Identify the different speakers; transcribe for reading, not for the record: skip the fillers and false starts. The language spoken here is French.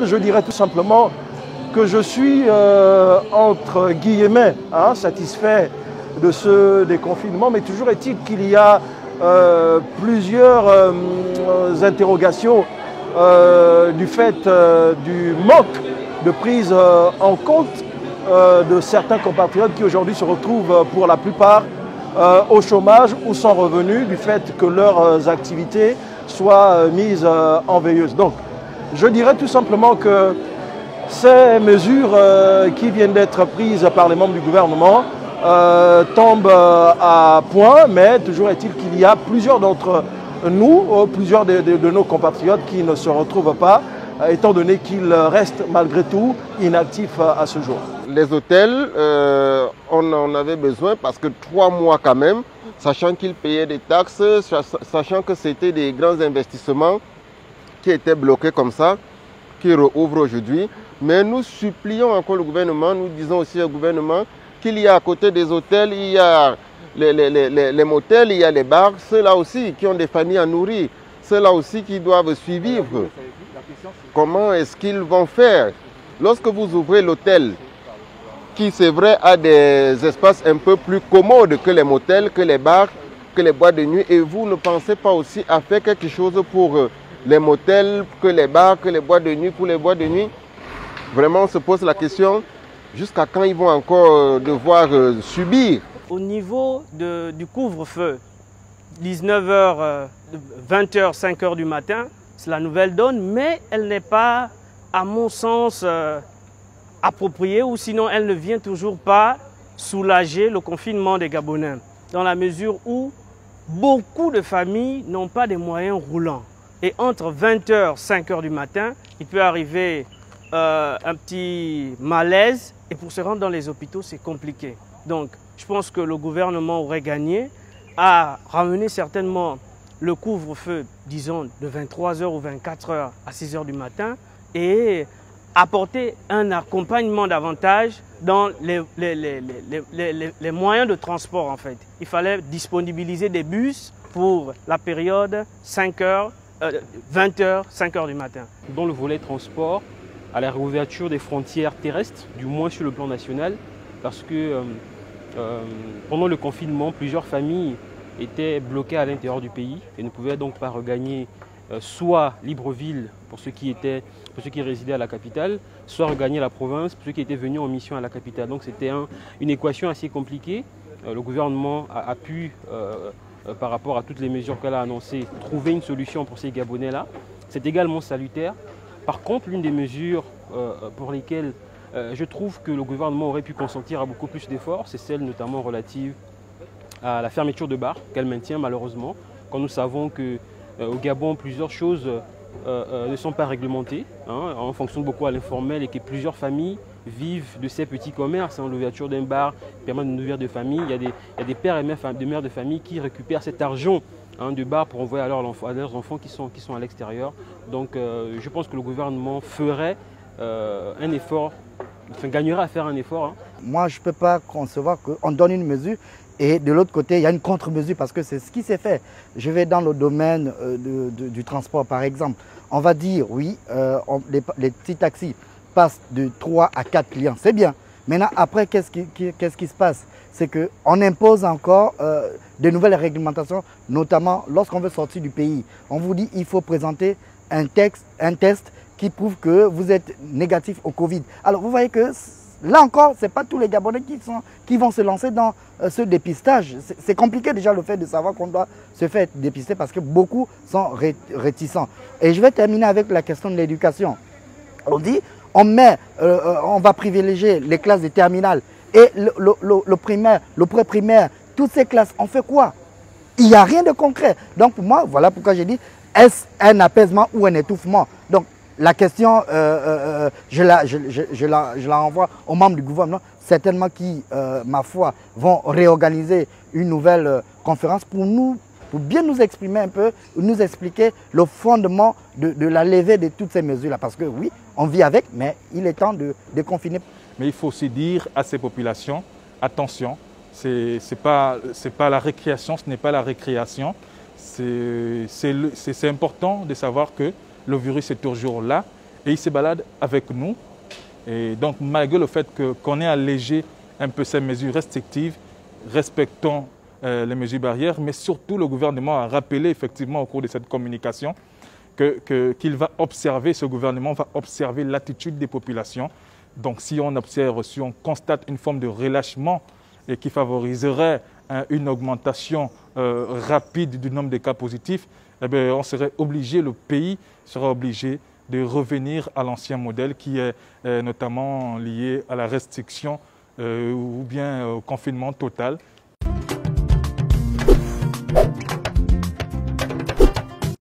Speaker 1: je dirais tout simplement que je suis, entre guillemets, satisfait de ce déconfinement, mais toujours est-il qu'il y a plusieurs interrogations du fait du manque de prise en compte de certains compatriotes qui aujourd'hui se retrouvent pour la plupart au chômage ou sans revenu du fait que leurs activités soient mises en veilleuse. Donc, je dirais tout simplement que ces mesures qui viennent d'être prises par les membres du gouvernement tombent à point, mais toujours est-il qu'il y a plusieurs d'entre nous, plusieurs de nos compatriotes qui ne se retrouvent pas, étant donné qu'ils restent malgré tout inactifs à ce jour.
Speaker 2: Les hôtels, on en avait besoin parce que 3 mois quand même, sachant qu'ils payaient des taxes, sachant que c'était des grands investissements qui étaient bloqués comme ça, qui rouvrent aujourd'hui. Mais nous supplions encore le gouvernement, nous disons aussi au gouvernement qu'il y a à côté des hôtels, il y a les motels, il y a les bars, ceux-là aussi qui ont des familles à nourrir, ceux-là aussi qui doivent suivre. Comment est-ce qu'ils vont faire? Lorsque vous ouvrez l'hôtel, qui c'est vrai a des espaces un peu plus commodes que les motels, que les bars, que les boîtes de nuit, et vous ne pensez pas aussi à faire quelque chose pour les motels, que les bars, que les boîtes de nuit, pour les boîtes de nuit? Vraiment, on se pose la question, jusqu'à quand ils vont encore devoir subir?
Speaker 3: Au niveau du couvre-feu, 19h, 20h, 5h du matin, c'est la nouvelle donne, mais elle n'est pas, à mon sens, appropriée, ou sinon elle ne vient toujours pas soulager le confinement des Gabonais, dans la mesure où beaucoup de familles n'ont pas des moyens roulants. Et entre 20h et 5h du matin, il peut arriver un petit malaise, et pour se rendre dans les hôpitaux, c'est compliqué. Donc, je pense que le gouvernement aurait gagné à ramener certainement le couvre-feu, disons, de 23h ou 24h à 6h du matin et apporter un accompagnement davantage dans les moyens de transport, en fait. Il fallait disponibiliser des bus pour la période 5h, 20h, 5h du matin.
Speaker 4: Dans le volet transport, à la réouverture des frontières terrestres, du moins sur le plan national, parce que pendant le confinement, plusieurs familles étaient bloquées à l'intérieur du pays et ne pouvaient donc pas regagner soit Libreville pour ceux qui résidaient à la capitale, soit regagner la province pour ceux qui étaient venus en mission à la capitale. Donc c'était une équation assez compliquée. Le gouvernement a pu, par rapport à toutes les mesures qu'elle a annoncées, trouver une solution pour ces Gabonais-là. C'est également salutaire. Par contre, l'une des mesures pour lesquelles je trouve que le gouvernement aurait pu consentir à beaucoup plus d'efforts, c'est celle notamment relative à la fermeture de bars, qu'elle maintient malheureusement, quand nous savons qu'au Gabon, plusieurs choses ne sont pas réglementées, on fonctionne beaucoup à l'informel et que plusieurs familles vivent de ces petits commerces. L'ouverture d'un bar permet de nourrir des familles. Il y a des pères et mères de famille qui récupèrent cet argent du bar pour envoyer à leurs enfants qui sont à l'extérieur. Donc je pense que le gouvernement ferait un effort, gagnerait à faire un effort.
Speaker 5: Moi, je ne peux pas concevoir qu'on donne une mesure et de l'autre côté, il y a une contre-mesure parce que c'est ce qui s'est fait. Je vais dans le domaine du transport, par exemple. On va dire, oui, les petits taxis passent de 3 à 4 clients, c'est bien. Maintenant, après, qu'est-ce qui se passe? C'est qu'on impose encore de nouvelles réglementations, notamment lorsqu'on veut sortir du pays. On vous dit qu'il faut présenter un test qui prouve que vous êtes négatif au Covid. Alors, vous voyez que là encore, ce n'est pas tous les Gabonais qui vont se lancer dans ce dépistage. C'est compliqué déjà le fait de savoir qu'on doit se faire dépister parce que beaucoup sont réticents. Et je vais terminer avec la question de l'éducation. On dit, on va privilégier les classes de terminale et le primaire, le pré-primaire, toutes ces classes, on fait quoi? Il n'y a rien de concret. Donc pour moi, voilà pourquoi j'ai dit, est-ce un apaisement ou un étouffement? Donc la question, je la renvoie aux membres du gouvernement, certainement qui, ma foi, vont réorganiser une nouvelle conférence pour bien nous exprimer un peu, nous expliquer le fondement de la levée de toutes ces mesures-là. Parce que oui, on vit avec, mais il est temps de confiner. Mais
Speaker 6: il faut aussi dire à ces populations, attention, c'est pas la récréation, ce n'est pas la récréation. C'est important de savoir que le virus est toujours là et il se balade avec nous. Et donc, malgré le fait qu'on ait allégé un peu ces mesures restrictives, respectons les mesures barrières, mais surtout le gouvernement a rappelé effectivement au cours de cette communication qu'il va observer, ce gouvernement va observer l'attitude des populations. Donc si on observe, si on constate une forme de relâchement et qui favoriserait une augmentation rapide du nombre de cas positifs, eh bien, on serait obligé, le pays sera obligé de revenir à l'ancien modèle qui est notamment lié à la restriction ou bien au confinement total